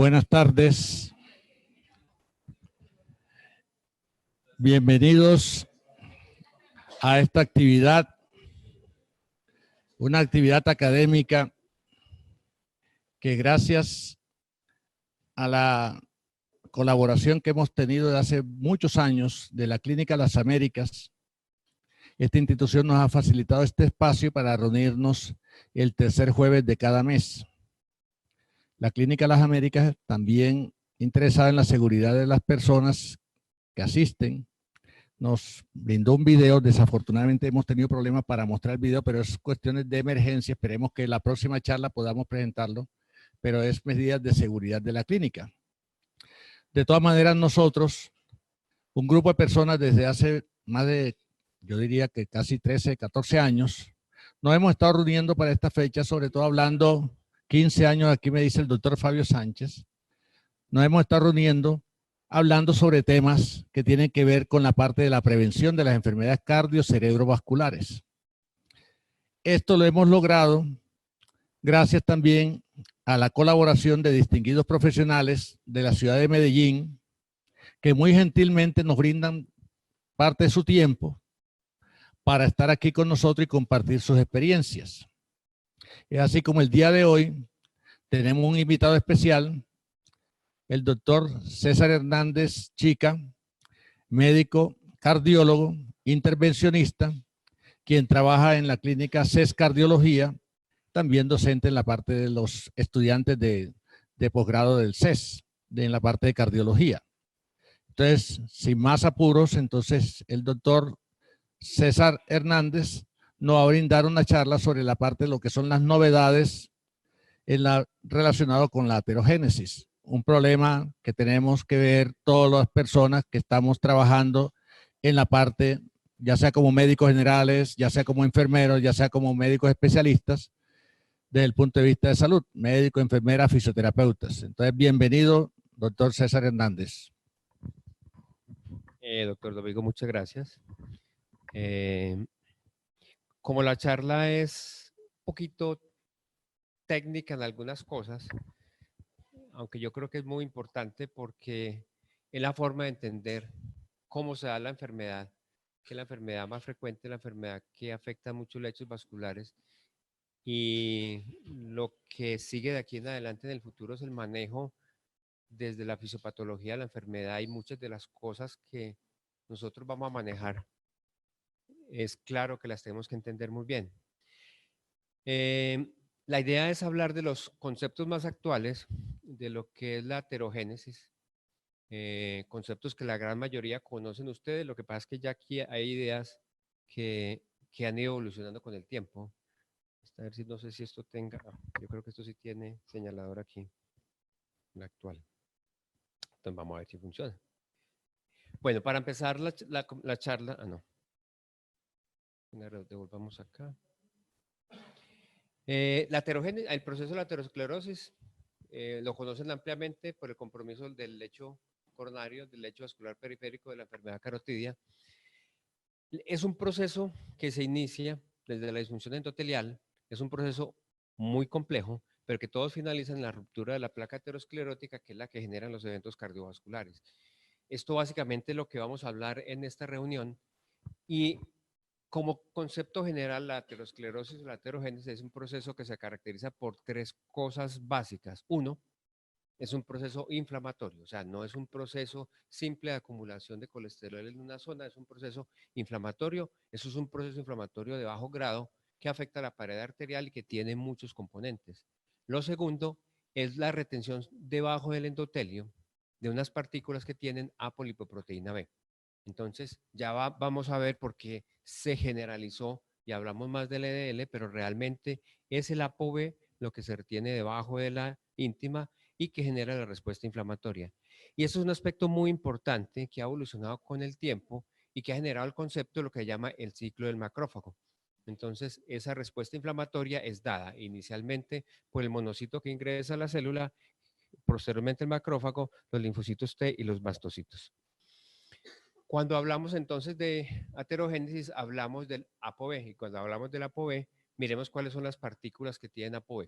Buenas tardes. Bienvenidos a esta actividad, una actividad académica que gracias a la colaboración que hemos tenido de hace muchos años de la Clínica Las Américas, esta institución nos ha facilitado este espacio para reunirnos el tercer jueves de cada mes. La Clínica Las Américas, también interesada en la seguridad de las personas que asisten, nos brindó un video. Desafortunadamente hemos tenido problemas para mostrar el video, pero es cuestiones de emergencia. Esperemos que en la próxima charla podamos presentarlo, pero es medidas de seguridad de la clínica. De todas maneras, nosotros, un grupo de personas desde hace más de, yo diría que casi 13, 14 años, nos hemos estado reuniendo para esta fecha, sobre todo hablando, 15 años, aquí me dice el doctor Fabio Sánchez, nos hemos estado reuniendo hablando sobre temas que tienen que ver con la parte de la prevención de las enfermedades cardio-cerebrovasculares. Esto lo hemos logrado gracias también a la colaboración de distinguidos profesionales de la ciudad de Medellín, que muy gentilmente nos brindan parte de su tiempo para estar aquí con nosotros y compartir sus experiencias. Es así como el día de hoy tenemos un invitado especial, el doctor César Hernández Chica, médico, cardiólogo, intervencionista, quien trabaja en la clínica CES Cardiología, también docente en la parte de los estudiantes de posgrado del CES, en la parte de cardiología. Entonces, sin más apuros, entonces el doctor César Hernández nos va a brindar una charla sobre la parte de lo que son las novedades relacionado con la aterogénesis, un problema que tenemos que ver todas las personas que estamos trabajando en la parte, ya sea como médicos generales, ya sea como enfermeros, ya sea como médicos especialistas, desde el punto de vista de salud, médico, enfermera, fisioterapeutas. Entonces, bienvenido, doctor César Hernández. Doctor Domingo, muchas gracias. Como la charla es un poquito técnica en algunas cosas, aunque yo creo que es muy importante porque es la forma de entender cómo se da la enfermedad, que la enfermedad más frecuente es la enfermedad que afecta a muchos lechos vasculares, y lo que sigue de aquí en adelante en el futuro es el manejo desde la fisiopatología de la enfermedad, y muchas de las cosas que nosotros vamos a manejar es claro que las tenemos que entender muy bien. La idea es hablar de los conceptos más actuales de lo que es la aterogénesis, conceptos que la gran mayoría conocen ustedes. Lo que pasa es que ya aquí hay ideas que han ido evolucionando con el tiempo. A ver si, no sé si esto tenga, yo creo que esto sí tiene señalador aquí, la actual. Entonces vamos a ver si funciona. Bueno, para empezar la charla, no. Devolvamos acá. El proceso de la aterosclerosis lo conocen ampliamente por el compromiso del lecho coronario, del lecho vascular periférico de la enfermedad carotidia. Es un proceso que se inicia desde la disfunción endotelial. Es un proceso muy complejo, pero que todos finalizan en la ruptura de la placa aterosclerótica, que es la que generan los eventos cardiovasculares. Esto básicamente es lo que vamos a hablar en esta reunión. Y como concepto general, la aterosclerosis o la aterogénesis es un proceso que se caracteriza por tres cosas básicas. Uno, es un proceso inflamatorio, o sea, no es un proceso simple de acumulación de colesterol en una zona, es un proceso inflamatorio. Eso es un proceso inflamatorio de bajo grado que afecta a la pared arterial y que tiene muchos componentes. Lo segundo es la retención debajo del endotelio de unas partículas que tienen apolipoproteína B. Entonces, ya vamos a ver por qué se generalizó y hablamos más del LDL, pero realmente es el ApoB lo que se retiene debajo de la íntima y que genera la respuesta inflamatoria. Y eso es un aspecto muy importante que ha evolucionado con el tiempo y que ha generado el concepto de lo que se llama el ciclo del macrófago. Entonces, esa respuesta inflamatoria es dada inicialmente por el monocito que ingresa a la célula, posteriormente el macrófago, los linfocitos T y los mastocitos. Cuando hablamos entonces de aterogénesis, hablamos del ApoB, y cuando hablamos del ApoB, miremos cuáles son las partículas que tienen ApoB.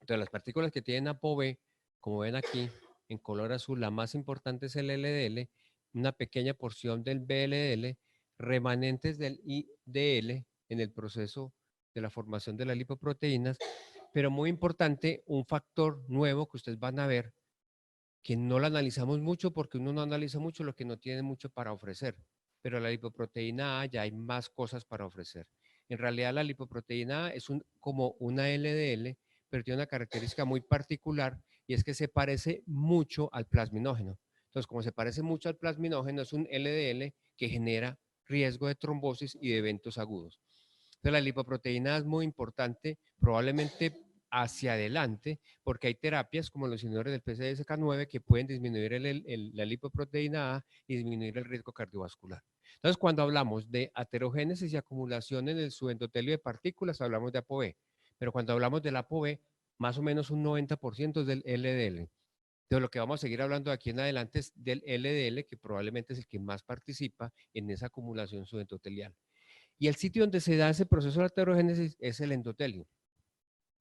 Entonces, las partículas que tienen ApoB como ven aquí, en color azul, la más importante es el LDL, una pequeña porción del VLDL, remanentes del IDL en el proceso de la formación de las lipoproteínas, pero muy importante, un factor nuevo que ustedes van a ver, que no lo analizamos mucho porque uno no analiza mucho lo que no tiene mucho para ofrecer, pero la lipoproteína A ya hay más cosas para ofrecer. En realidad la lipoproteína A es como una LDL, pero tiene una característica muy particular y es que se parece mucho al plasminógeno. Entonces, como se parece mucho al plasminógeno, es un LDL que genera riesgo de trombosis y de eventos agudos. Entonces, la lipoproteína es muy importante, probablemente hacia adelante, porque hay terapias como los inhibidores del PCSK9 que pueden disminuir la lipoproteína A y disminuir el riesgo cardiovascular. Entonces, cuando hablamos de aterogénesis y acumulación en el subendotelio de partículas, hablamos de ApoB, pero cuando hablamos del ApoB, más o menos un 90% es del LDL. Entonces, lo que vamos a seguir hablando de aquí en adelante es del LDL, que probablemente es el que más participa en esa acumulación subendotelial. Y el sitio donde se da ese proceso de aterogénesis es el endotelio.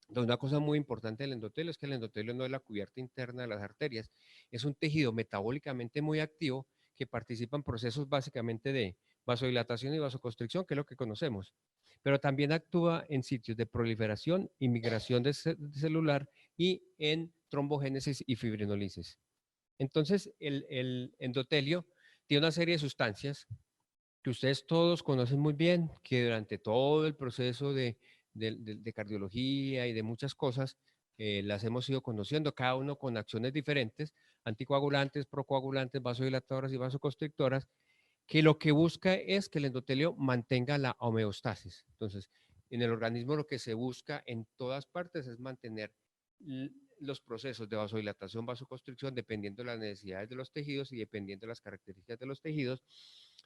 Entonces, una cosa muy importante del endotelio es que el endotelio no es la cubierta interna de las arterias, es un tejido metabólicamente muy activo que participa en procesos básicamente de vasodilatación y vasoconstricción, que es lo que conocemos, pero también actúa en sitios de proliferación y migración celular y en trombogénesis y fibrinolisis. Entonces, el endotelio tiene una serie de sustancias que ustedes todos conocen muy bien, que durante todo el proceso de cardiología y de muchas cosas, las hemos ido conociendo, cada uno con acciones diferentes, anticoagulantes, procoagulantes, vasodilatadoras y vasoconstrictoras, que lo que busca es que el endotelio mantenga la homeostasis. Entonces, en el organismo lo que se busca en todas partes es mantener los procesos de vasodilatación, vasoconstricción, dependiendo de las necesidades de los tejidos y dependiendo de las características de los tejidos,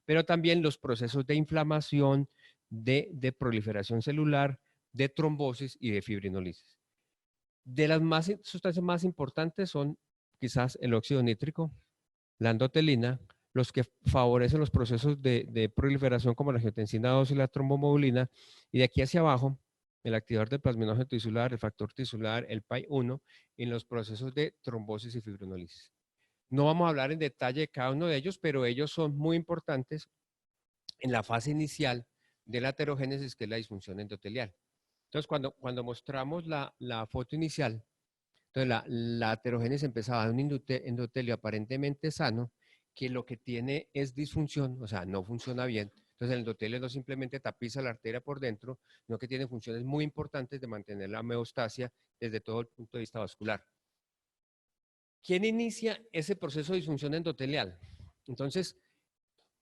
pero también los procesos de inflamación, de proliferación celular, de trombosis y de fibrinolisis. De las sustancias más importantes son quizás el óxido nítrico, la endotelina, los que favorecen los procesos de proliferación como la angiotensina 2 y la trombomodulina, y de aquí hacia abajo, el activador del plasminógeno tisular, el factor tisular, el PAI-1, en los procesos de trombosis y fibrinolisis. No vamos a hablar en detalle de cada uno de ellos, pero ellos son muy importantes en la fase inicial de la aterogénesis, que es la disfunción endotelial. Entonces, cuando mostramos la foto inicial, entonces la aterogénesis empezaba de un endotelio aparentemente sano, que lo que tiene es disfunción, o sea, no funciona bien. Entonces, el endotelio no simplemente tapiza la arteria por dentro, sino que tiene funciones muy importantes de mantener la homeostasia desde todo el punto de vista vascular. ¿Quién inicia ese proceso de disfunción endotelial? Entonces,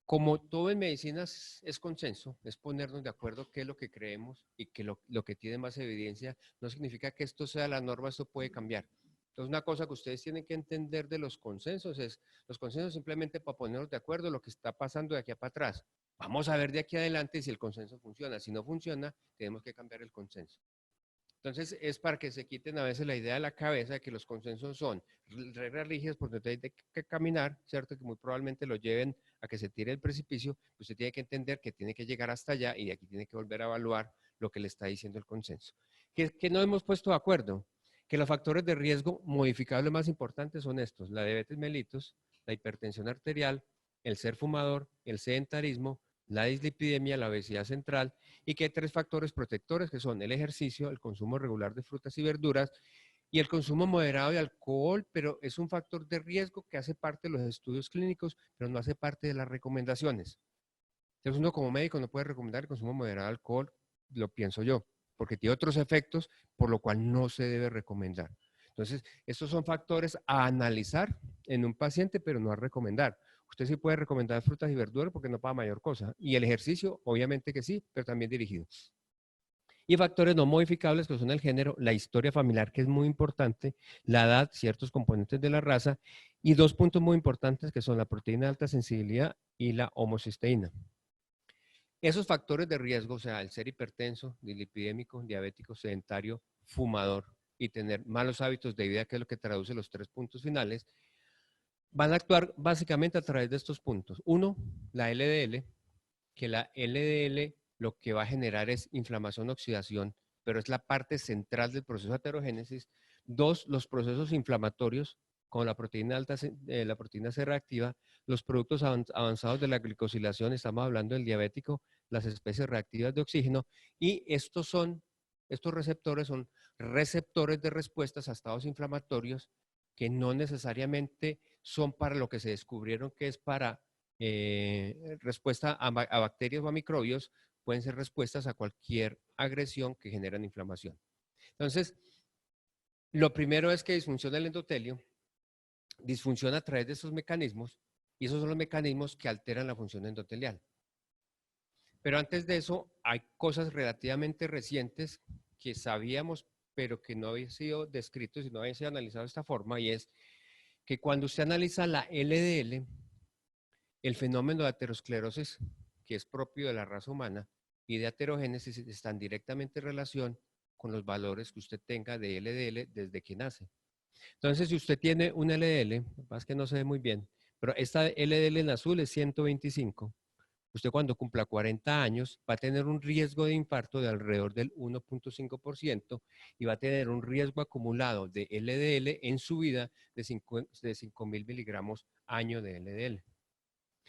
como todo en medicina es consenso, es ponernos de acuerdo qué es lo que creemos y que lo que tiene más evidencia, no significa que esto sea la norma, esto puede cambiar. Entonces, una cosa que ustedes tienen que entender de los consensos es, los consensos simplemente para ponernos de acuerdo lo que está pasando de aquí para atrás. Vamos a ver de aquí adelante si el consenso funciona. Si no funciona, tenemos que cambiar el consenso. Entonces, es para que se quiten a veces la idea de la cabeza de que los consensos son reglas rígidas por donde hay que caminar, ¿cierto? Que muy probablemente lo lleven a que se tire el precipicio. Usted tiene que entender que tiene que llegar hasta allá y de aquí tiene que volver a evaluar lo que le está diciendo el consenso. ¿Qué no hemos puesto de acuerdo? Que los factores de riesgo modificables más importantes son estos: la diabetes mellitus, la hipertensión arterial, el ser fumador, el sedentarismo, la dislipidemia, la obesidad central, y que hay 3 factores protectores que son el ejercicio, el consumo regular de frutas y verduras y el consumo moderado de alcohol, pero es un factor de riesgo que hace parte de los estudios clínicos, pero no hace parte de las recomendaciones. Entonces uno como médico no puede recomendar el consumo moderado de alcohol, lo pienso yo, porque tiene otros efectos, por lo cual no se debe recomendar. Entonces, estos son factores a analizar en un paciente, pero no a recomendar. Usted sí puede recomendar frutas y verduras porque no para mayor cosa. Y el ejercicio, obviamente que sí, pero también dirigido. Y factores no modificables que son el género, la historia familiar, que es muy importante, la edad, ciertos componentes de la raza, y 2 puntos muy importantes que son la proteína de alta sensibilidad y la homocisteína. Esos factores de riesgo, o sea, el ser hipertenso, dislipidémico, diabético, sedentario, fumador y tener malos hábitos de vida, que es lo que traduce los 3 puntos finales, van a actuar básicamente a través de estos puntos. Uno, la LDL, que la LDL lo que va a generar es inflamación, oxidación, pero es la parte central del proceso de aterogénesis, 2, los procesos inflamatorios, como la proteína alta, la proteína C reactiva, los productos avanzados de la glicosilación, estamos hablando del diabético, las especies reactivas de oxígeno, y estos receptores son receptores de respuestas a estados inflamatorios que no necesariamente son para lo que se descubrieron que es para respuesta a bacterias o a microbios, pueden ser respuestas a cualquier agresión que generan inflamación. Entonces, lo primero es que disfunciona el endotelio, disfunciona a través de esos mecanismos, y esos son los mecanismos que alteran la función endotelial. Pero antes de eso, hay cosas relativamente recientes que sabíamos, pero que no habían sido descritos y no habían sido analizados de esta forma, y es que cuando usted analiza la LDL, el fenómeno de aterosclerosis, que es propio de la raza humana, y de aterogénesis están directamente en relación con los valores que usted tenga de LDL desde que nace. Entonces, si usted tiene un LDL, más que no se ve muy bien, pero esta LDL en azul es 125, usted cuando cumpla 40 años va a tener un riesgo de infarto de alrededor del 1.5% y va a tener un riesgo acumulado de LDL en su vida de 5.000 miligramos año de LDL.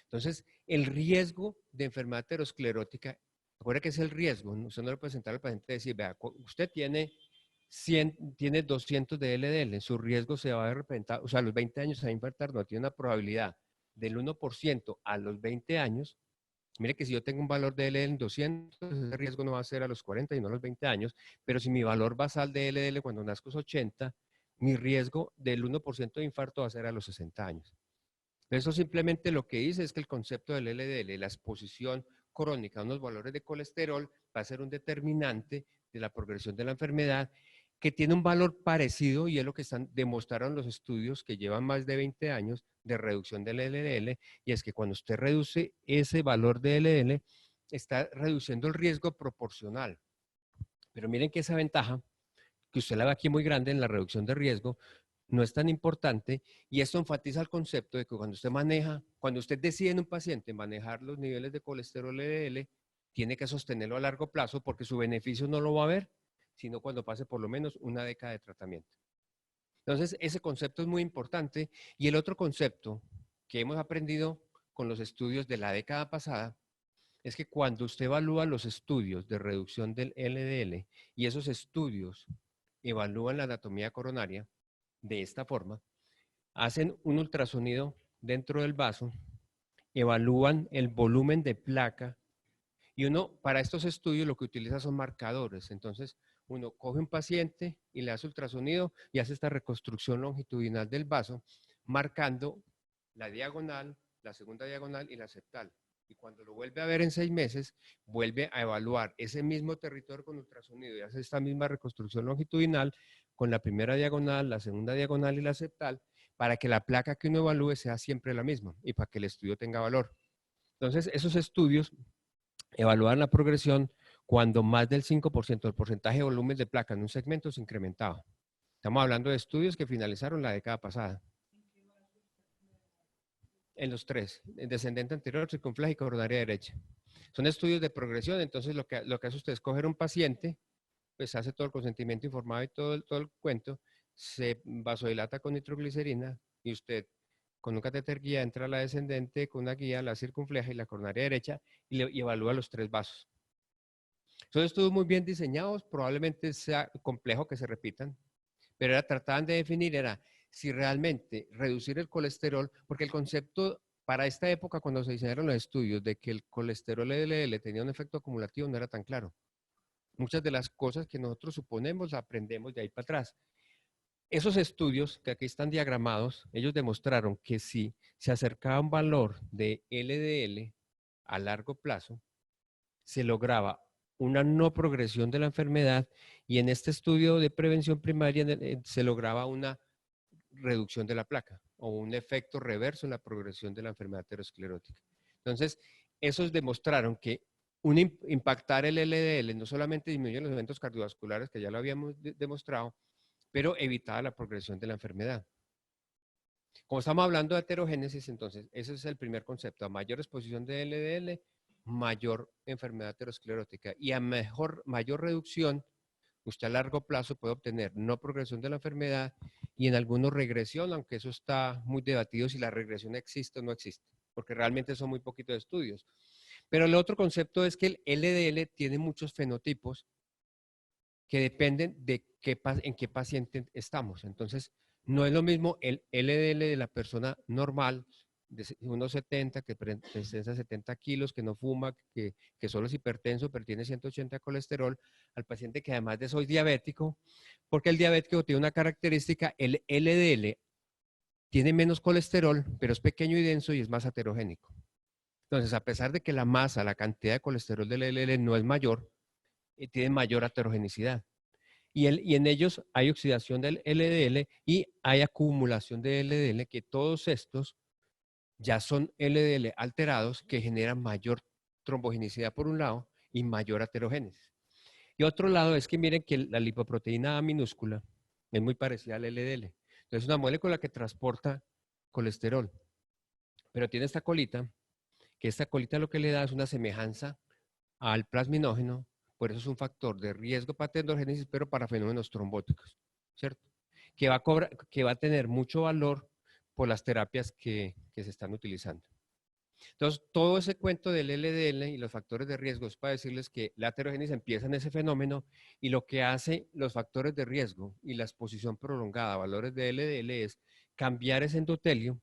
Entonces, el riesgo de enfermedad aterosclerótica, recuerda que es el riesgo, ¿no? Usted no le puede sentar al paciente y decir, vea, usted tiene 200 de LDL, su riesgo se va a representar, o sea, a los 20 años se va a infartar, no tiene una probabilidad del 1% a los 20 años. Mire que si yo tengo un valor de LDL en 200, ese riesgo no va a ser a los 40 y no a los 20 años, pero si mi valor basal de LDL cuando nazco es 80, mi riesgo del 1% de infarto va a ser a los 60 años. Eso simplemente lo que dice es que el concepto del LDL, la exposición crónica a unos valores de colesterol, va a ser un determinante de la progresión de la enfermedad, que tiene un valor parecido, y es lo que demostraron los estudios que llevan más de 20 años de reducción del LDL, y es que cuando usted reduce ese valor de LDL, está reduciendo el riesgo proporcional. Pero miren que esa ventaja, que usted la ve aquí muy grande en la reducción de riesgo, no es tan importante, y esto enfatiza el concepto de que cuando usted decide en un paciente manejar los niveles de colesterol LDL, tiene que sostenerlo a largo plazo porque su beneficio no lo va a ver, sino cuando pase por lo menos una década de tratamiento. Entonces, ese concepto es muy importante, y el otro concepto que hemos aprendido con los estudios de la década pasada es que cuando usted evalúa los estudios de reducción del LDL y esos estudios evalúan la anatomía coronaria de esta forma, hacen un ultrasonido dentro del vaso, evalúan el volumen de placa, y uno para estos estudios lo que utiliza son marcadores. Entonces uno coge un paciente y le hace ultrasonido y hace esta reconstrucción longitudinal del vaso, marcando la diagonal, la segunda diagonal y la septal. Y cuando lo vuelve a ver en 6 meses, vuelve a evaluar ese mismo territorio con ultrasonido y hace esta misma reconstrucción longitudinal con la primera diagonal, la segunda diagonal y la septal, para que la placa que uno evalúe sea siempre la misma y para que el estudio tenga valor. Entonces, esos estudios evaluaban la progresión cuando más del 5% del porcentaje de volumen de placa en un segmento se incrementaba. Estamos hablando de estudios que finalizaron la década pasada. En los 3, en descendente anterior, circunfleja y coronaria derecha. Son estudios de progresión, entonces lo que hace usted es coger un paciente, pues hace todo el consentimiento informado y todo el cuento, se vasodilata con nitroglicerina y usted con un catéter guía entra a la descendente con una guía, la circunfleja y la coronaria derecha y evalúa los 3 vasos. Son estudios muy bien diseñados, probablemente sea complejo que se repitan, pero trataban de definir si realmente reducir el colesterol, porque el concepto para esta época cuando se diseñaron los estudios de que el colesterol LDL tenía un efecto acumulativo no era tan claro. Muchas de las cosas que nosotros suponemos las aprendemos de ahí para atrás. Esos estudios que aquí están diagramados, ellos demostraron que si se acercaba un valor de LDL a largo plazo, se lograba una no progresión de la enfermedad, y en este estudio de prevención primaria se lograba una reducción de la placa o un efecto reverso en la progresión de la enfermedad aterosclerótica. Entonces, esos demostraron que impactar el LDL no solamente disminuye los eventos cardiovasculares, que ya lo habíamos demostrado, pero evitaba la progresión de la enfermedad. Como estamos hablando de aterogénesis, entonces, ese es el primer concepto. A mayor exposición de LDL, mayor enfermedad aterosclerótica, y a mayor reducción usted a largo plazo puede obtener no progresión de la enfermedad y en algunos regresión, aunque eso está muy debatido si la regresión existe o no existe, porque realmente son muy poquitos estudios. Pero el otro concepto es que el LDL tiene muchos fenotipos que dependen de en qué paciente estamos. Entonces, no es lo mismo el LDL de la persona normal, de unos 70, que pesa 70 kilos, que no fuma, que solo es hipertenso, pero tiene 180 de colesterol, al paciente que además de eso es diabético, porque el diabético tiene una característica, el LDL tiene menos colesterol, pero es pequeño y denso y es más aterogénico. Entonces, a pesar de que la masa, la cantidad de colesterol del LDL no es mayor, tiene mayor heterogenicidad. Y en ellos hay oxidación del LDL y hay acumulación de LDL, que todos estos ya son LDL alterados que generan mayor trombogenicidad por un lado y mayor aterogénesis. Y otro lado es que miren que la lipoproteína A minúscula es muy parecida al LDL. Entonces es una molécula que transporta colesterol, pero tiene esta colita, que esta colita lo que le da es una semejanza al plasminógeno, por eso es un factor de riesgo para tendogénesis, pero para fenómenos trombóticos, ¿cierto? Que va a tener mucho valor por las terapias que se están utilizando. Entonces, todo ese cuento del LDL y los factores de riesgo es para decirles que la aterogénesis empieza en ese fenómeno y lo que hace los factores de riesgo y la exposición prolongada a valores de LDL es cambiar ese endotelio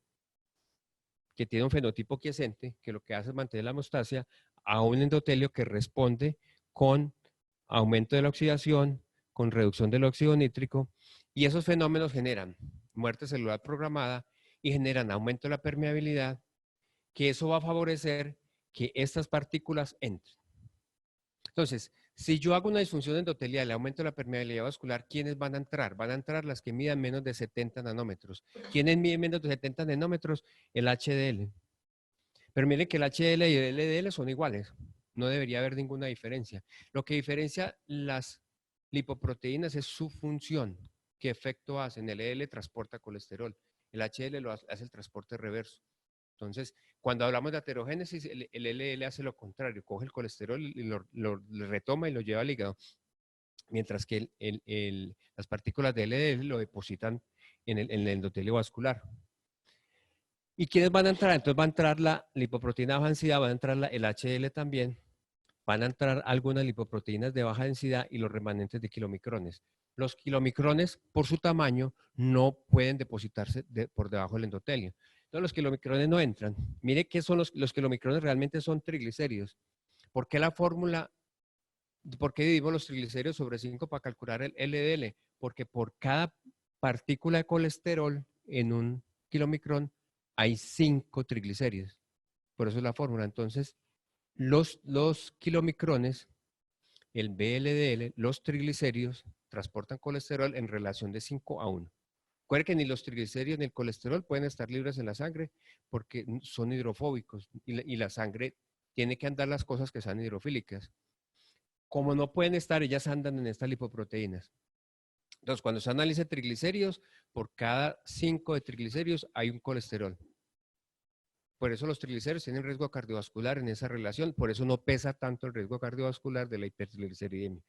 que tiene un fenotipo quiescente, que lo que hace es mantener la hemostasia, a un endotelio que responde con aumento de la oxidación, con reducción del óxido nítrico, y esos fenómenos generan muerte celular programada y generan aumento de la permeabilidad, que eso va a favorecer que estas partículas entren. Entonces, si yo hago una disfunción endotelial y aumento la permeabilidad vascular, ¿quiénes van a entrar? Van a entrar las que midan menos de 70 nanómetros. ¿Quiénes miden menos de 70 nanómetros? El HDL. Pero miren que el HDL y el LDL son iguales. No debería haber ninguna diferencia. Lo que diferencia las lipoproteínas es su función. ¿Qué efecto hacen? El LDL transporta colesterol. El HDL lo hace el transporte reverso. Entonces, cuando hablamos de aterogénesis, el LDL hace lo contrario, coge el colesterol y lo retoma y lo lleva al hígado, mientras que las partículas de LDL lo depositan en el endotelio vascular. ¿Y quiénes van a entrar? Entonces va a entrar la lipoproteína de baja densidad, va a entrar el HDL también, van a entrar algunas lipoproteínas de baja densidad y los remanentes de kilomicrones. Los kilomicrones, por su tamaño, no pueden depositarse por debajo del endotelio. Entonces los kilomicrones no entran. Mire qué son los kilomicrones, realmente son triglicéridos. ¿Por qué la fórmula? ¿Por qué dividimos los triglicéridos sobre 5 para calcular el LDL? Porque por cada partícula de colesterol en un kilomicrón hay 5 triglicéridos. Por eso es la fórmula. Entonces, los kilomicrones, el VLDL, los triglicéridos, transportan colesterol en relación de 5 a 1. Recuerden que ni los triglicéridos ni el colesterol pueden estar libres en la sangre porque son hidrofóbicos y la sangre tiene que andar las cosas que sean hidrofílicas. Como no pueden estar, ellas andan en estas lipoproteínas. Entonces, cuando se analiza triglicéridos, por cada 5 de triglicéridos hay un colesterol. Por eso los triglicéridos tienen riesgo cardiovascular en esa relación, por eso no pesa tanto el riesgo cardiovascular de la hipertrigliceridemia.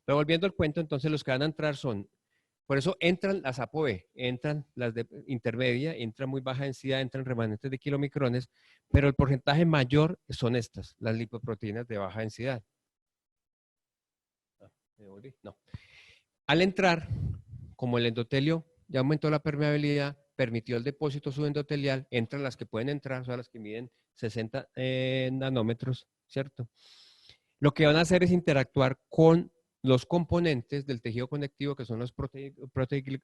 Pero volviendo al cuento, entonces los que van a entrar son, por eso entran las ApoB, entran las de intermedia, entran muy baja densidad, entran remanentes de kilomicrones, pero el porcentaje mayor son estas, las lipoproteínas de baja densidad. No. Al entrar, como el endotelio ya aumentó la permeabilidad, permitió el depósito subendotelial, entran las que pueden entrar, o sea, las que miden 60 nanómetros, ¿cierto? Lo que van a hacer es interactuar con los componentes del tejido conectivo, que son los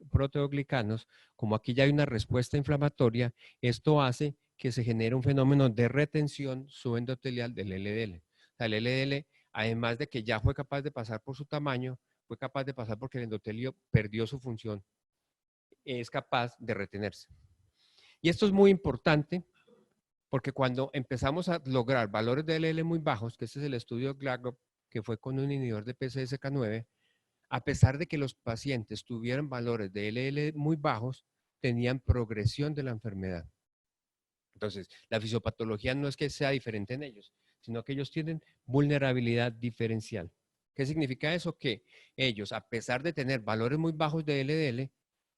proteoglicanos. Como aquí ya hay una respuesta inflamatoria, esto hace que se genere un fenómeno de retención subendotelial del LDL. O sea, el LDL, además de que ya fue capaz de pasar por su tamaño, fue capaz de pasar porque el endotelio perdió su función, es capaz de retenerse. Y esto es muy importante porque cuando empezamos a lograr valores de LDL muy bajos, que este es el estudio GLAGOP, que fue con un inhibidor de PCSK9, a pesar de que los pacientes tuvieran valores de LDL muy bajos, tenían progresión de la enfermedad. Entonces, la fisiopatología no es que sea diferente en ellos, sino que ellos tienen vulnerabilidad diferencial. ¿Qué significa eso? Que ellos, a pesar de tener valores muy bajos de LDL,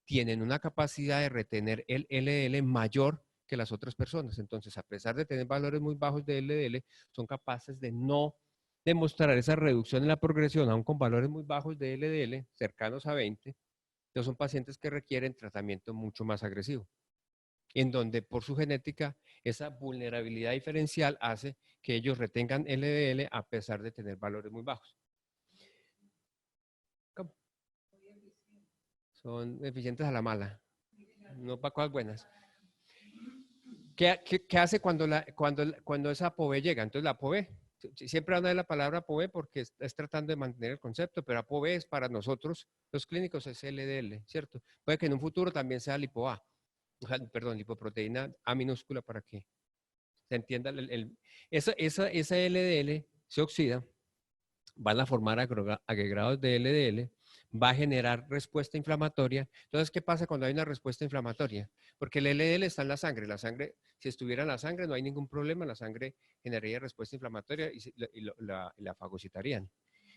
tienen una capacidad de retener el LDL mayor que las otras personas. Entonces, a pesar de tener valores muy bajos de LDL, son capaces de no demostrar esa reducción en la progresión, aún con valores muy bajos de LDL, cercanos a 20. Entonces, son pacientes que requieren tratamiento mucho más agresivo, en donde por su genética, esa vulnerabilidad diferencial hace que ellos retengan LDL a pesar de tener valores muy bajos. ¿Cómo? Son eficientes a la mala, no para cosas buenas. ¿Qué hace cuando esa ApoB llega? Entonces la ApoB, siempre habla de la palabra ApoB porque es tratando de mantener el concepto, pero ApoB es para nosotros, los clínicos, es LDL, ¿cierto? Puede que en un futuro también sea lipo-A, perdón, lipoproteína A minúscula para que se entienda. Esa LDL se oxida, van a formar agregados de LDL, va a generar respuesta inflamatoria. Entonces, ¿qué pasa cuando hay una respuesta inflamatoria? Porque el LDL está en la sangre. La sangre, si estuviera en la sangre, no hay ningún problema. La sangre generaría respuesta inflamatoria y la fagocitarían.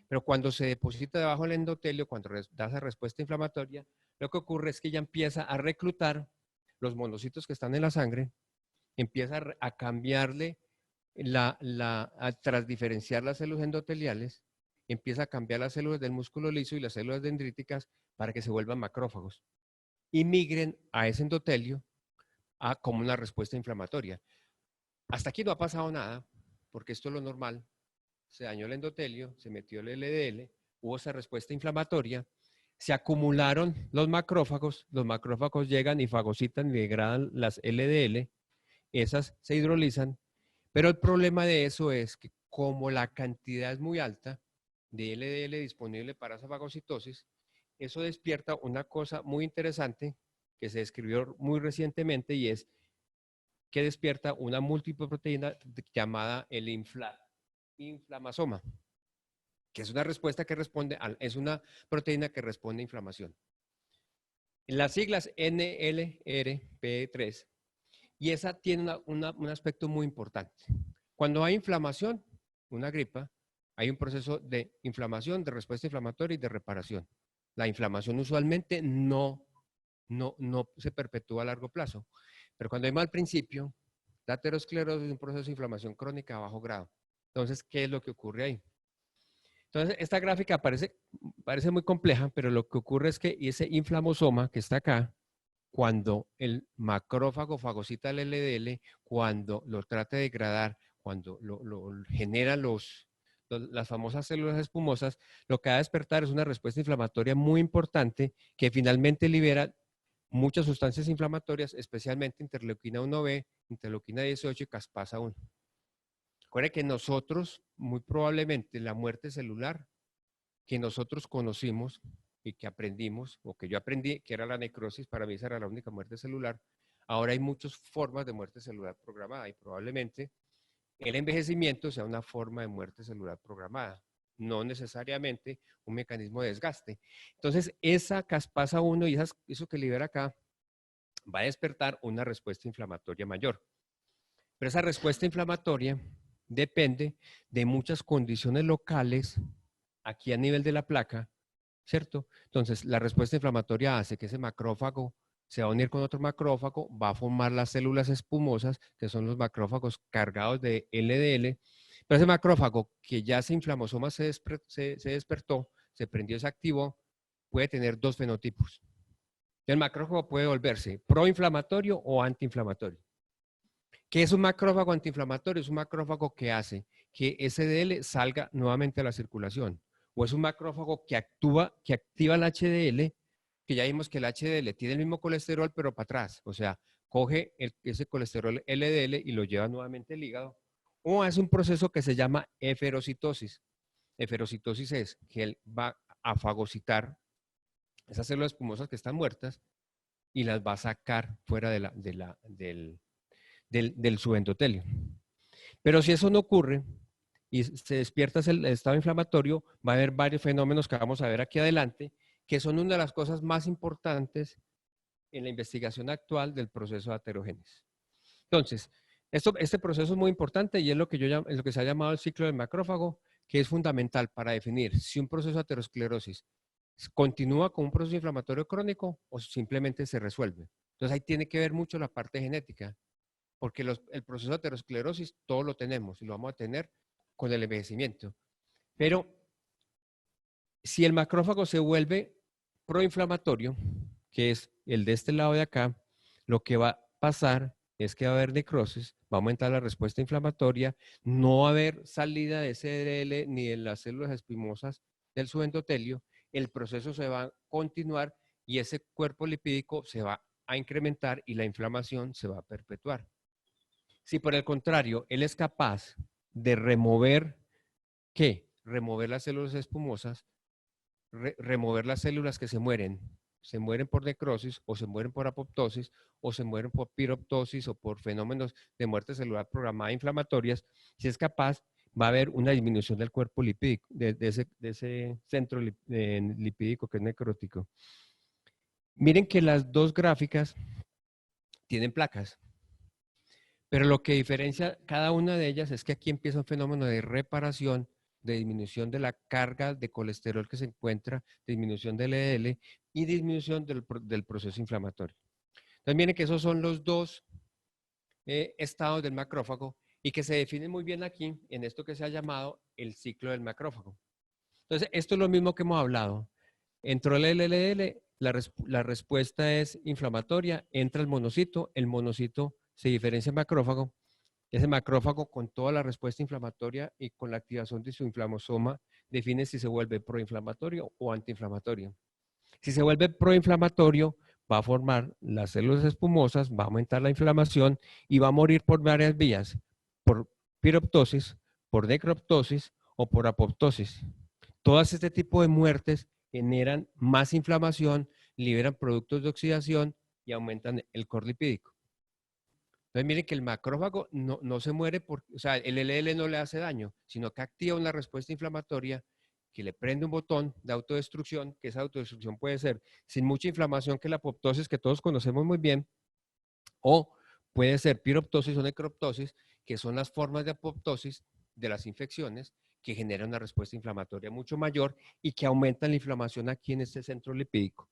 Pero cuando se deposita debajo del endotelio, cuando da esa respuesta inflamatoria, lo que ocurre es que ella empieza a reclutar los monocitos que están en la sangre, empieza a cambiarle, a transdiferenciar las células endoteliales, empieza a cambiar las células del músculo liso y las células dendríticas para que se vuelvan macrófagos y migren a ese endotelio como una respuesta inflamatoria. Hasta aquí no ha pasado nada, porque esto es lo normal. Se dañó el endotelio, se metió el LDL, hubo esa respuesta inflamatoria, se acumularon los macrófagos llegan y fagocitan y degradan las LDL, esas se hidrolizan, pero el problema de eso es que como la cantidad es muy alta de LDL disponible para esa fagocitosis, eso despierta una cosa muy interesante que se describió muy recientemente y es que despierta una múltiple proteína llamada el inflamasoma, que es una respuesta que responde, es una proteína que responde a inflamación. En las siglas NLRP3, y esa tiene un aspecto muy importante. Cuando hay inflamación, una gripa, hay un proceso de inflamación, de respuesta inflamatoria y de reparación. La inflamación usualmente no se perpetúa a largo plazo, pero cuando hay mal principio, la aterosclerosis es un proceso de inflamación crónica a bajo grado. Entonces, ¿qué es lo que ocurre ahí? Entonces, esta gráfica parece muy compleja, pero lo que ocurre es que ese inflamosoma que está acá, cuando el macrófago fagocita el LDL, cuando lo trata de degradar, cuando lo genera las famosas células espumosas, lo que va a despertar es una respuesta inflamatoria muy importante que finalmente libera muchas sustancias inflamatorias, especialmente interleuquina 1B, interleuquina 18 y caspasa 1. Recuerde que nosotros, muy probablemente, la muerte celular que nosotros conocimos y que aprendimos, o que yo aprendí, que era la necrosis, para mí esa era la única muerte celular. Ahora hay muchas formas de muerte celular programada y probablemente el envejecimiento sea una forma de muerte celular programada, no necesariamente un mecanismo de desgaste. Entonces, esa caspasa 1 y eso que libera acá va a despertar una respuesta inflamatoria mayor. Pero esa respuesta inflamatoria depende de muchas condiciones locales aquí a nivel de la placa, ¿cierto? Entonces, la respuesta inflamatoria hace que ese macrófago se va a unir con otro macrófago, va a formar las células espumosas, que son los macrófagos cargados de LDL, pero ese macrófago que ya ese inflamosoma se despertó, se prendió, se activó, puede tener dos fenotipos. El macrófago puede volverse proinflamatorio o antiinflamatorio. ¿Qué es un macrófago antiinflamatorio? Es un macrófago que hace que SDL salga nuevamente a la circulación. O es un macrófago que activa el HDL, que ya vimos que el HDL tiene el mismo colesterol, pero para atrás. O sea, coge ese colesterol LDL y lo lleva nuevamente al hígado. O hace un proceso que se llama eferocitosis. Eferocitosis es que él va a fagocitar esas células espumosas que están muertas y las va a sacar fuera del subendotelio. Pero si eso no ocurre y se despierta el estado inflamatorio, va a haber varios fenómenos que vamos a ver aquí adelante, que son una de las cosas más importantes en la investigación actual del proceso de aterogénesis. Entonces, este proceso es muy importante y es lo que se ha llamado el ciclo del macrófago, que es fundamental para definir si un proceso de aterosclerosis continúa con un proceso inflamatorio crónico o simplemente se resuelve. Entonces ahí tiene que ver mucho la parte genética, porque el proceso de aterosclerosis todo lo tenemos y lo vamos a tener con el envejecimiento. Pero si el macrófago se vuelve proinflamatorio, que es el de este lado de acá, lo que va a pasar es que va a haber necrosis, va a aumentar la respuesta inflamatoria, no va a haber salida de SDL ni de las células espimosas del subendotelio, el proceso se va a continuar y ese cuerpo lipídico se va a incrementar y la inflamación se va a perpetuar. Si por el contrario, él es capaz de remover, ¿qué? Remover las células espumosas, remover las células que se mueren por necrosis o se mueren por apoptosis o se mueren por piroptosis o por fenómenos de muerte celular programada inflamatorias, si es capaz, va a haber una disminución del cuerpo lipídico, de ese centro lipídico que es necrótico. Miren que las dos gráficas tienen placas, pero lo que diferencia cada una de ellas es que aquí empieza un fenómeno de reparación, de disminución de la carga de colesterol que se encuentra, disminución del LDL y disminución del proceso inflamatorio. Entonces miren que esos son los dos estados del macrófago y que se definen muy bien aquí en esto que se ha llamado el ciclo del macrófago. Entonces esto es lo mismo que hemos hablado. Entró el LDL, la respuesta es inflamatoria, entra el monocito se diferencia en macrófago. Ese macrófago con toda la respuesta inflamatoria y con la activación de su inflamosoma define si se vuelve proinflamatorio o antiinflamatorio. Si se vuelve proinflamatorio, va a formar las células espumosas, va a aumentar la inflamación y va a morir por varias vías, por piroptosis, por necroptosis o por apoptosis. Todas este tipo de muertes generan más inflamación, liberan productos de oxidación y aumentan el core lipídico. Entonces miren que el macrófago no se muere porque, o sea, el LDL no le hace daño, sino que activa una respuesta inflamatoria que le prende un botón de autodestrucción, que esa autodestrucción puede ser sin mucha inflamación, que la apoptosis que todos conocemos muy bien, o puede ser piroptosis o necroptosis, que son las formas de apoptosis de las infecciones que generan una respuesta inflamatoria mucho mayor y que aumentan la inflamación aquí en este centro lipídico.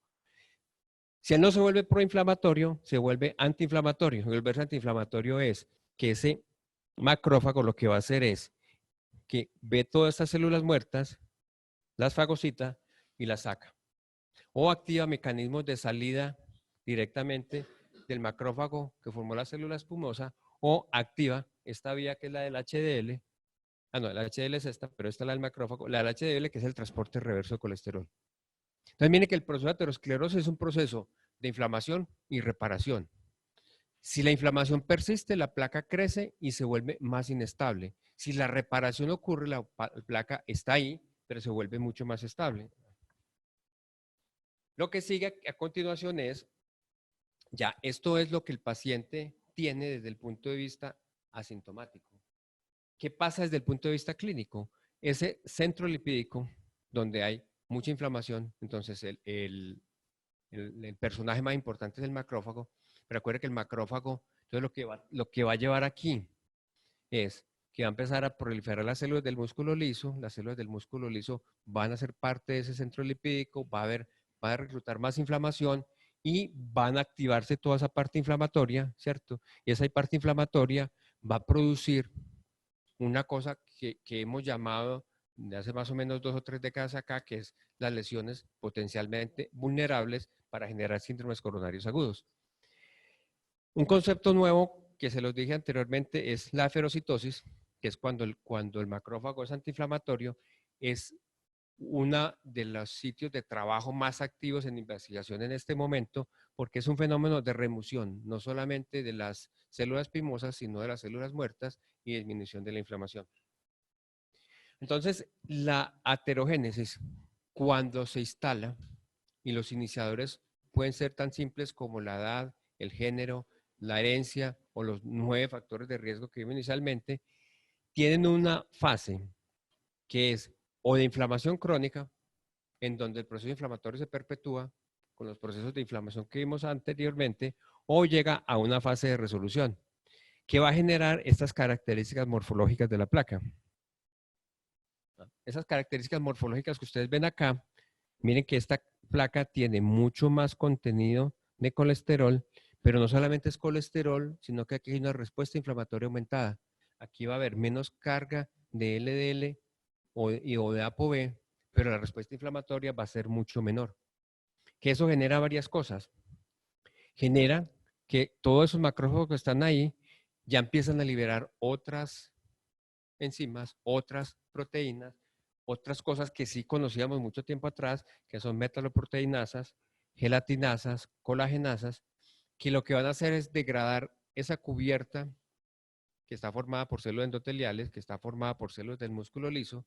Si él no se vuelve proinflamatorio, se vuelve antiinflamatorio. Volverse antiinflamatorio es que ese macrófago lo que va a hacer es que ve todas estas células muertas, las fagocita y las saca. O activa mecanismos de salida directamente del macrófago que formó la célula espumosa, o activa esta vía que es la del HDL. Ah, no, la HDL es esta, pero esta es la del macrófago. La del HDL que es el transporte reverso de colesterol. Entonces, miren que el proceso de aterosclerosis es un proceso de inflamación y reparación. Si la inflamación persiste, la placa crece y se vuelve más inestable. Si la reparación ocurre, la placa está ahí, pero se vuelve mucho más estable. Lo que sigue a continuación es, ya, esto es lo que el paciente tiene desde el punto de vista asintomático. ¿Qué pasa desde el punto de vista clínico? Ese centro lipídico, donde hay mucha inflamación, entonces el personaje más importante es el macrófago, pero recuerde que el macrófago, entonces lo que va a llevar aquí es que va a empezar a proliferar las células del músculo liso, las células del músculo liso van a ser parte de ese centro lipídico, va a reclutar más inflamación y van a activarse toda esa parte inflamatoria, ¿cierto? Y esa parte inflamatoria va a producir una cosa que hemos llamado de hace más o menos 2 o 3 décadas acá, que es las lesiones potencialmente vulnerables para generar síndromes coronarios agudos. Un concepto nuevo que se los dije anteriormente es la aferocitosis, que es cuando el macrófago es antiinflamatorio, es uno de los sitios de trabajo más activos en investigación en este momento, porque es un fenómeno de remoción, no solamente de las células espimosas, sino de las células muertas y disminución de la inflamación. Entonces, la aterogénesis, cuando se instala, y los iniciadores pueden ser tan simples como la edad, el género, la herencia o los 9 factores de riesgo que vimos inicialmente, tienen una fase que es o de inflamación crónica, en donde el proceso inflamatorio se perpetúa con los procesos de inflamación que vimos anteriormente, o llega a una fase de resolución, que va a generar estas características morfológicas de la placa. esas características morfológicas que ustedes ven acá, miren que esta placa tiene mucho más contenido de colesterol, pero no solamente es colesterol, sino que aquí hay una respuesta inflamatoria aumentada. Aquí va a haber menos carga de LDL o de ApoB, pero la respuesta inflamatoria va a ser mucho menor. Que eso genera varias cosas. Genera que todos esos macrófagos que están ahí ya empiezan a liberar otras enzimas, otras proteínas, otras cosas que sí conocíamos mucho tiempo atrás, que son metaloproteinasas, gelatinasas, colagenasas, que lo que van a hacer es degradar esa cubierta que está formada por células endoteliales, que está formada por células del músculo liso,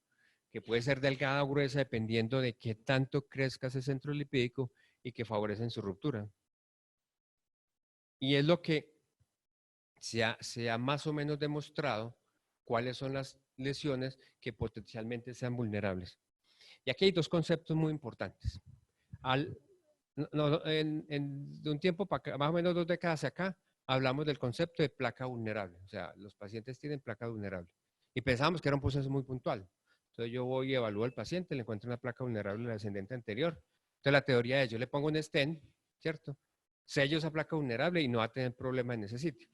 que puede ser delgada o gruesa dependiendo de qué tanto crezca ese centro lipídico y que favorecen su ruptura. Y es lo que se ha más o menos demostrado cuáles son las lesiones que potencialmente sean vulnerables. Y aquí hay dos conceptos muy importantes. De un tiempo para acá, más o menos 2 décadas hacia acá, hablamos del concepto de placa vulnerable. O sea, los pacientes tienen placa vulnerable. Y pensábamos que era un proceso muy puntual. Entonces yo voy y evalúo al paciente, le encuentro una placa vulnerable en la descendente anterior. Entonces la teoría es, yo le pongo un stent, ¿cierto? Sello esa placa vulnerable y no va a tener problema en ese sitio.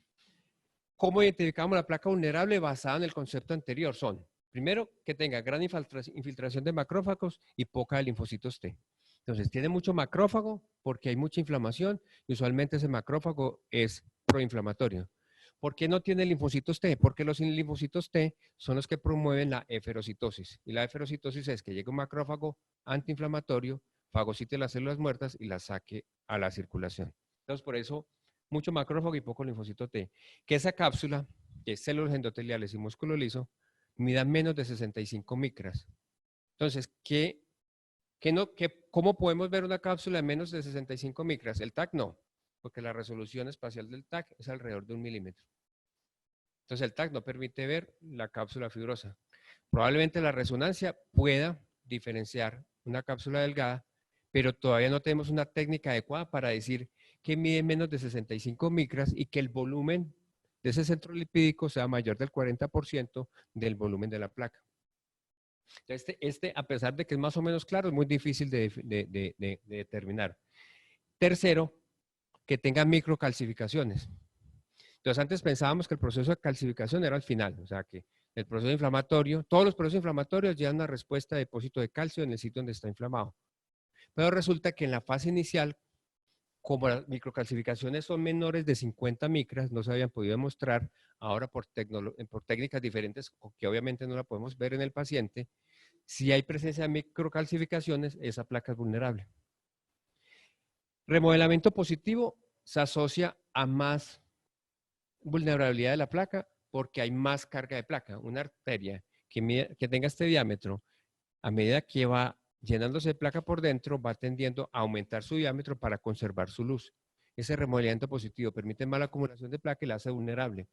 ¿Cómo identificamos la placa vulnerable basada en el concepto anterior? Son, primero, que tenga gran infiltración de macrófagos y poca de linfocitos T. Entonces, tiene mucho macrófago porque hay mucha inflamación y usualmente ese macrófago es proinflamatorio. ¿Por qué no tiene linfocitos T? Porque los linfocitos T son los que promueven la eferocitosis. Y la eferocitosis es que llegue un macrófago antiinflamatorio, fagocite las células muertas y las saque a la circulación. Entonces, por eso mucho macrófago y poco linfocito T. Que esa cápsula, que es células endoteliales y músculo liso, mida menos de 65 micras. Entonces, ¿cómo podemos ver una cápsula de menos de 65 micras? El TAC no, porque la resolución espacial del TAC es alrededor de 1 milímetro. Entonces, el TAC no permite ver la cápsula fibrosa. Probablemente la resonancia pueda diferenciar una cápsula delgada, pero todavía no tenemos una técnica adecuada para decir que mide menos de 65 micras y que el volumen de ese centro lipídico sea mayor del 40% del volumen de la placa. Entonces, a pesar de que es más o menos claro, es muy difícil de determinar. Tercero, que tenga microcalcificaciones. Entonces, antes pensábamos que el proceso de calcificación era al final, o sea, que el proceso inflamatorio, todos los procesos inflamatorios llevan una respuesta de depósito de calcio en el sitio donde está inflamado. Pero resulta que en la fase inicial, como las microcalcificaciones son menores de 50 micras, no se habían podido demostrar, ahora por técnicas diferentes, que obviamente no la podemos ver en el paciente, si hay presencia de microcalcificaciones, esa placa es vulnerable. Remodelamiento positivo se asocia a más vulnerabilidad de la placa porque hay más carga de placa. Una arteria que tenga este diámetro, a medida que va llenándose de placa por dentro, va tendiendo a aumentar su diámetro para conservar su luz. Ese remodelamiento positivo permite más la acumulación de placa y la hace vulnerable.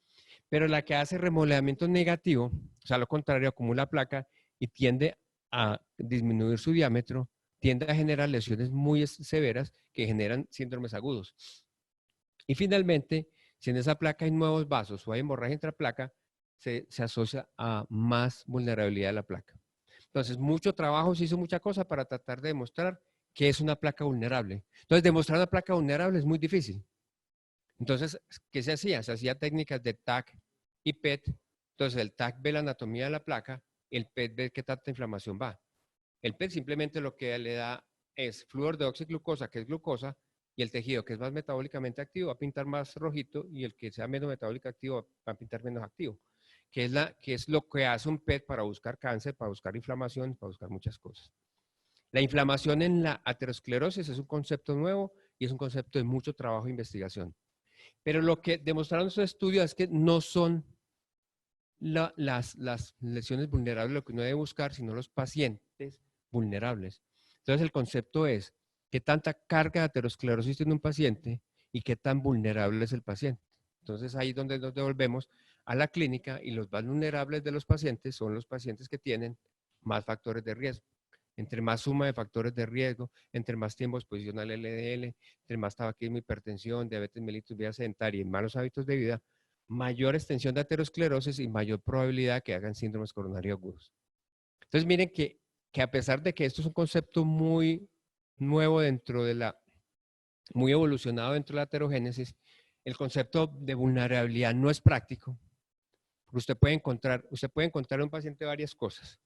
Pero la que hace remodelamiento negativo, o sea, lo contrario, acumula placa y tiende a disminuir su diámetro, tiende a generar lesiones muy severas que generan síndromes agudos. Y finalmente, si en esa placa hay nuevos vasos o hay hemorragia intraplaca, se asocia a más vulnerabilidad de la placa. Entonces, mucho trabajo, se hizo mucha cosa para tratar de demostrar que es una placa vulnerable. Entonces, demostrar una placa vulnerable es muy difícil. Entonces, ¿qué se hacía? Se hacía técnicas de TAC y PET. Entonces, el TAC ve la anatomía de la placa, el PET ve qué tanta inflamación va. El PET simplemente lo que le da es flúor de oxiglucosa, que es glucosa, y el tejido que es más metabólicamente activo va a pintar más rojito y el que sea menos metabólicamente activo va a pintar menos activo, que es lo que hace un PET para buscar cáncer, para buscar inflamación, para buscar muchas cosas. La inflamación en la aterosclerosis es un concepto nuevo y es un concepto de mucho trabajo e investigación. Pero lo que demostraron esos estudios es que no son las lesiones vulnerables lo que uno debe buscar, sino los pacientes vulnerables. Entonces el concepto es qué tanta carga de aterosclerosis tiene un paciente y qué tan vulnerable es el paciente. Entonces ahí es donde nos devolvemos a la clínica y los más vulnerables de los pacientes son los pacientes que tienen más factores de riesgo. Entre más suma de factores de riesgo, entre más tiempo de exposición al LDL, entre más tabaquismo, hipertensión, diabetes mellitus, vida sedentaria y malos hábitos de vida, mayor extensión de aterosclerosis y mayor probabilidad que hagan síndromes coronarios agudos. Entonces miren que a pesar de que esto es un concepto muy nuevo dentro de muy evolucionado dentro de la heterogénesis, el concepto de vulnerabilidad no es práctico. Porque usted puede encontrar en un paciente varias cosas.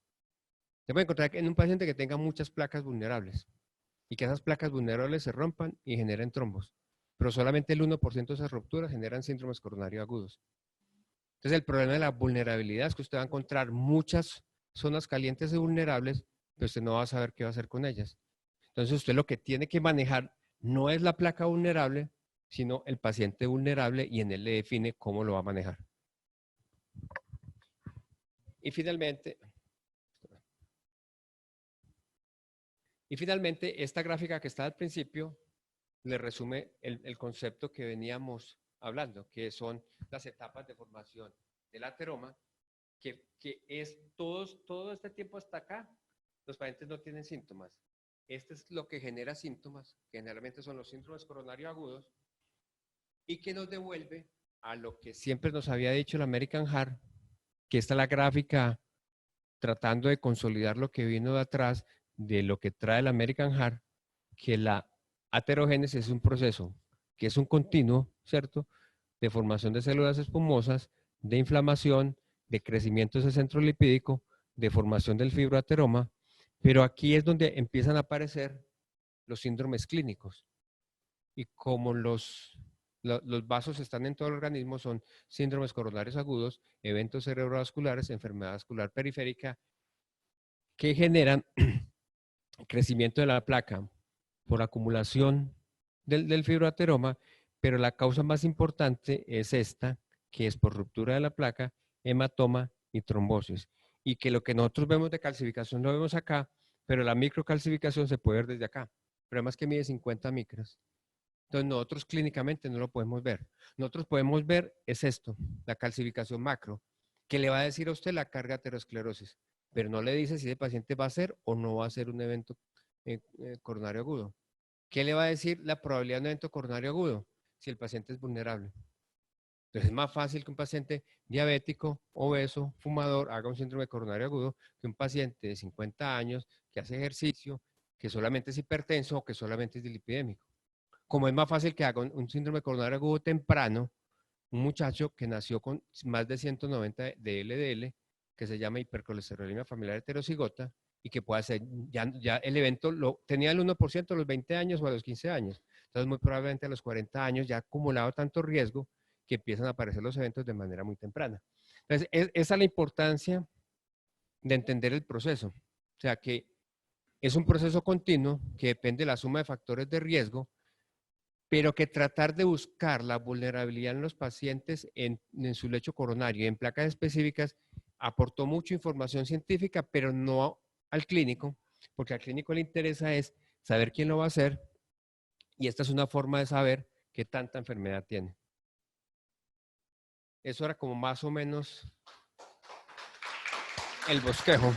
Usted puede encontrar en un paciente que tenga muchas placas vulnerables y que esas placas vulnerables se rompan y generen trombos. Pero solamente el 1% de esas rupturas generan síndromes coronarios agudos. Entonces el problema de la vulnerabilidad es que usted va a encontrar muchas zonas calientes y vulnerables, pero usted no va a saber qué va a hacer con ellas. Entonces usted lo que tiene que manejar no es la placa vulnerable, sino el paciente vulnerable y en él le define cómo lo va a manejar. Y finalmente, esta gráfica que está al principio le resume el concepto que veníamos hablando, que son las etapas de formación del ateroma, que es todo este tiempo hasta acá, los pacientes no tienen síntomas. Este es lo que genera síntomas, que generalmente son los síndromes coronarios agudos, y que nos devuelve a lo que siempre nos había dicho el American Heart, que esta es la gráfica tratando de consolidar lo que vino de atrás de lo que trae el American Heart, que la aterogénesis es un proceso que es un continuo, ¿cierto?, de formación de células espumosas, de inflamación, de crecimiento de ese centro lipídico, de formación del fibroateroma, pero aquí es donde empiezan a aparecer los síndromes clínicos. Y como los vasos están en todo el organismo, son síndromes coronarios agudos, eventos cerebrovasculares, enfermedad vascular periférica, que generan crecimiento de la placa por acumulación del fibroateroma, pero la causa más importante es esta, que es por ruptura de la placa, hematoma y trombosis. Y que lo que nosotros vemos de calcificación lo vemos acá, pero la microcalcificación se puede ver desde acá. Pero además que mide 50 micras. Entonces nosotros clínicamente no lo podemos ver. Nosotros podemos ver es esto, la calcificación macro, que le va a decir a usted la carga de aterosclerosis, pero no le dice si el paciente va a ser o no va a ser un evento coronario agudo. ¿Qué le va a decir la probabilidad de un evento coronario agudo? Si el paciente es vulnerable. Entonces es más fácil que un paciente diabético, obeso, fumador haga un síndrome coronario agudo que un paciente de 50 años que hace ejercicio, que solamente es hipertenso o que solamente es dislipidémico. Como es más fácil que haga un síndrome coronario agudo temprano, un muchacho que nació con más de 190 de LDL, que se llama hipercolesterolemia familiar heterocigota, y que puede ser, ya el evento tenía el 1% a los 20 años o a los 15 años. Entonces, muy probablemente a los 40 años ya ha acumulado tanto riesgo que empiezan a aparecer los eventos de manera muy temprana. Entonces, esa es la importancia de entender el proceso. O sea, que es un proceso continuo que depende de la suma de factores de riesgo, pero que tratar de buscar la vulnerabilidad en los pacientes en su lecho coronario y en placas específicas aportó mucha información científica, pero no al clínico, porque al clínico le interesa es saber quién lo va a hacer, y esta es una forma de saber qué tanta enfermedad tiene. Eso era como más o menos el bosquejo.